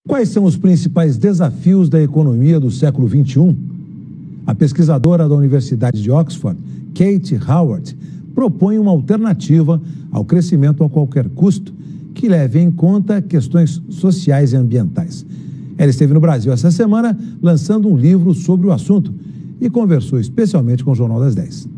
Quais são os principais desafios da economia do século XXI? A pesquisadora da Universidade de Oxford, Kate Raworth, propõe uma alternativa ao crescimento a qualquer custo que leve em conta questões sociais e ambientais. Ela esteve no Brasil essa semana lançando um livro sobre o assunto e conversou especialmente com o Jornal das 10.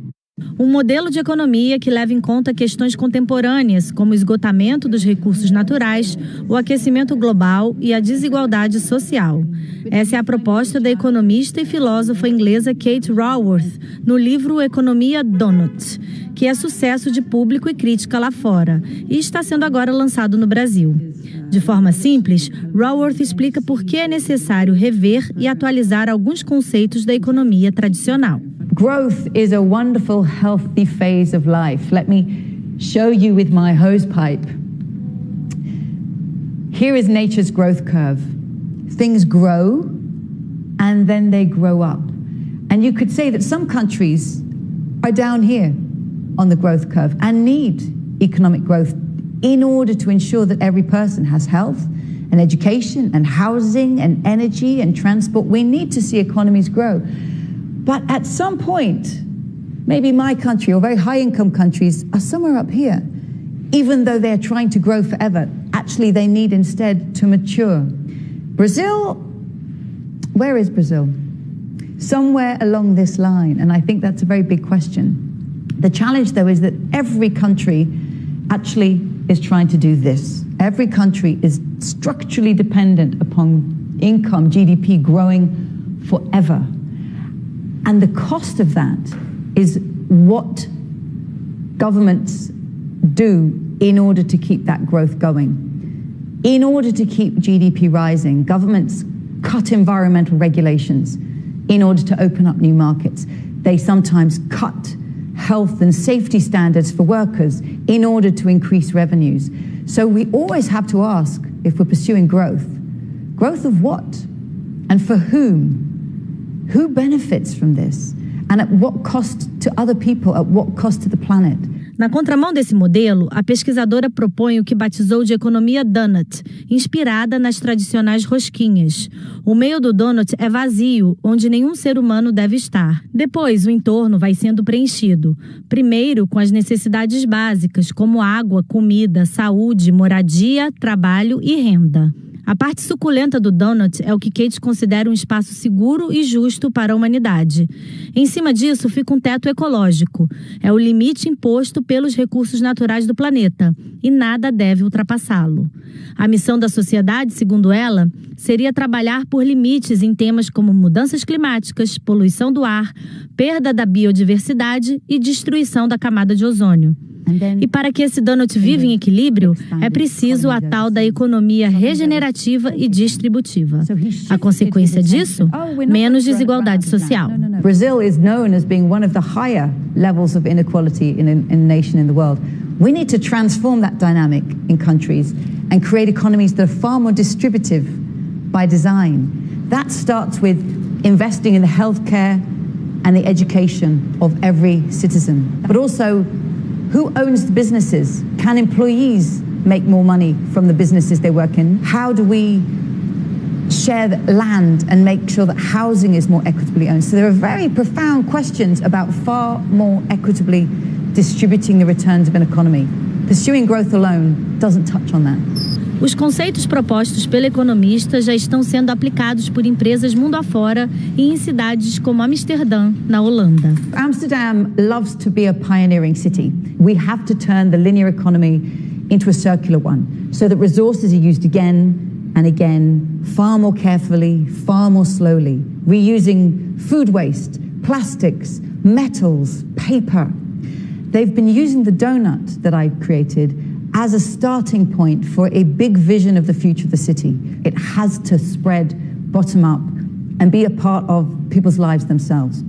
Um modelo de economia que leva em conta questões contemporâneas, como o esgotamento dos recursos naturais, o aquecimento global e a desigualdade social. Essa é a proposta da economista e filósofa inglesa Kate Raworth, no livro Economia Donut, que é sucesso de público e crítica lá fora, e está sendo agora lançado no Brasil. De forma simples, Raworth explica por que é necessário rever e atualizar alguns conceitos da economia tradicional. Growth is a wonderful, healthy phase of life. Let me show you with my hose pipe. Here is nature's growth curve. Things grow and then they grow up. And you could say that some countries are down here on the growth curve and need economic growth in order to ensure that every person has health and education and housing and energy and transport. We need to see economies grow. But at some point, maybe my country or very high-income countries are somewhere up here. Even though they're trying to grow forever, actually they need instead to mature. Brazil, where is Brazil? Somewhere along this line, and I think that's a very big question. The challenge, though, is that every country actually is trying to do this. Every country is structurally dependent upon income, GDP growing forever. And the cost of that is what governments do in order to keep that growth going. In order to keep GDP rising, governments cut environmental regulations in order to open up new markets. They sometimes cut health and safety standards for workers in order to increase revenues. So we always have to ask, if we're pursuing growth, growth of what and for whom? Who benefits from this? And at what cost to other people? At what cost to the planet? Na contramão desse modelo, a pesquisadora propõe o que batizou de economia donut, inspirada nas tradicionais rosquinhas. O meio do donut é vazio, onde nenhum ser humano deve estar. Depois, o entorno vai sendo preenchido. Primeiro, com as necessidades básicas, como água, comida, saúde, moradia, trabalho e renda. A parte suculenta do donut é o que Kate considera um espaço seguro e justo para a humanidade. Em cima disso fica um teto ecológico. É o limite imposto pelos recursos naturais do planeta, e nada deve ultrapassá-lo. A missão da sociedade, segundo ela, seria trabalhar por limites em temas como mudanças climáticas, poluição do ar, perda da biodiversidade e destruição da camada de ozônio. E para que esse donut viva em equilíbrio, é preciso a tal da economia regenerativa e distributiva. A consequência disso? Menos desigualdade social. Brazil is known as being one of the higher levels of inequality in a nation in the world. We need to transform that dynamic in countries and create economies that are far more distributive by design. That starts with investing in the healthcare and the education of every citizen, but also who owns the businesses? Can employees make more money from the businesses they work in? How do we share the land and make sure that housing is more equitably owned? So there are very profound questions about far more equitably distributing the returns of an economy. Pursuing growth alone doesn't touch on that. Os conceitos propostos pela economista já estão sendo aplicados por empresas mundo afora e em cidades como Amsterdã, na Holanda. Amsterdam loves to be a pioneering city. We have to turn the linear economy into a circular one so that resources are used again and again, far more carefully, far more slowly, reusing food waste, plastics, metals, paper. They've been using the donut that I created as a starting point for a big vision of the future of the city. It has to spread bottom up and be a part of people's lives themselves.